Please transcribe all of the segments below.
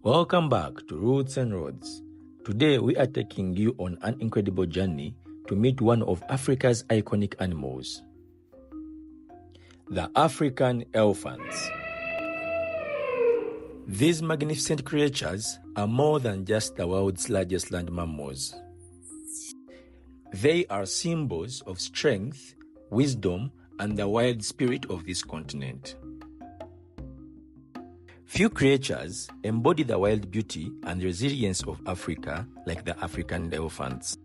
Welcome back to Roots and Roads. Today we are taking you on an incredible journey to meet one of Africa's iconic animals, the African elephants. These magnificent creatures are more than just the world's largest land mammals. They are symbols of strength, wisdom, and the wild spirit of this continent. Few creatures embody the wild beauty and resilience of Africa like the African elephants.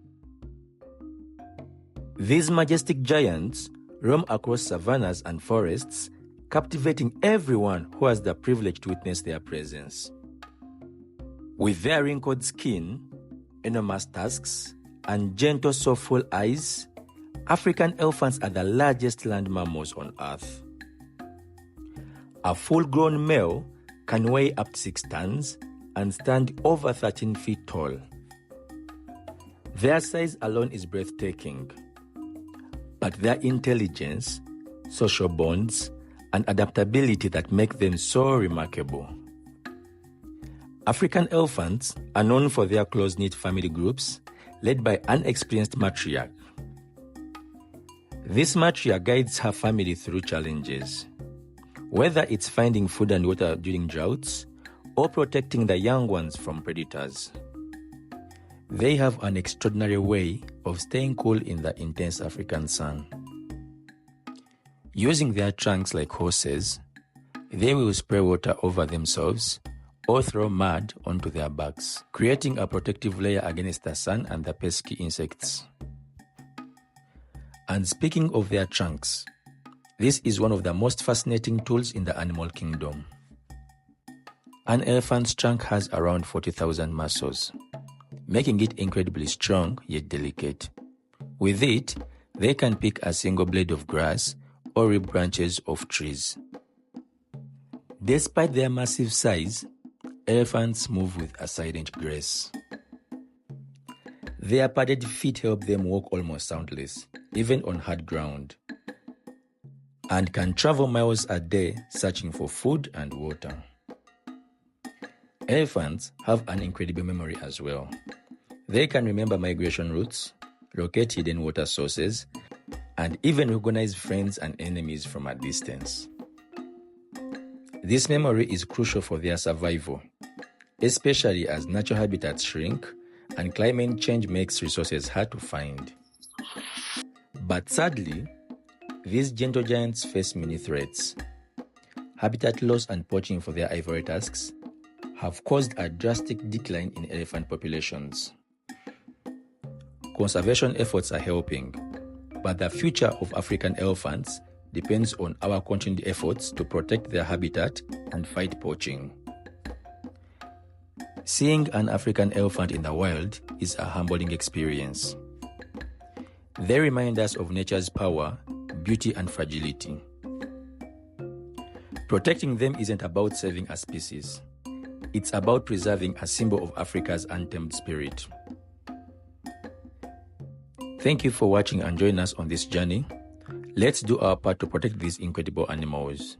These majestic giants roam across savannas and forests, captivating everyone who has the privilege to witness their presence. With their wrinkled skin, enormous tusks, and gentle, soulful eyes, African elephants are the largest land mammals on Earth. A full-grown male can weigh up to 6 tons and stand over 13 feet tall. Their size alone is breathtaking, but their intelligence, social bonds, and adaptability that make them so remarkable. African elephants are known for their close-knit family groups led by an experienced matriarch. This matriarch guides her family through challenges, whether it's finding food and water during droughts or protecting the young ones from predators. They have an extraordinary way of staying cool in the intense African sun. Using their trunks like horses, they will spray water over themselves or throw mud onto their backs, creating a protective layer against the sun and the pesky insects. And speaking of their trunks, this is one of the most fascinating tools in the animal kingdom. An elephant's trunk has around 40,000 muscles, making it incredibly strong yet delicate. With it, they can pick a single blade of grass or rip branches of trees. Despite their massive size, elephants move with a silent grace. Their padded feet help them walk almost soundless, even on hard ground, and can travel miles a day searching for food and water. Elephants have an incredible memory as well. They can remember migration routes, locate hidden water sources, and even recognize friends and enemies from a distance. This memory is crucial for their survival, especially as natural habitats shrink and climate change makes resources hard to find. But sadly, these gentle giants face many threats. Habitat loss and poaching for their ivory tusks have caused a drastic decline in elephant populations. Conservation efforts are helping, but the future of African elephants depends on our continued efforts to protect their habitat and fight poaching. Seeing an African elephant in the wild is a humbling experience. They remind us of nature's power, beauty, and fragility. Protecting them isn't about saving a species. It's about preserving a symbol of Africa's untamed spirit. Thank you for watching and joining us on this journey. Let's do our part to protect these incredible animals.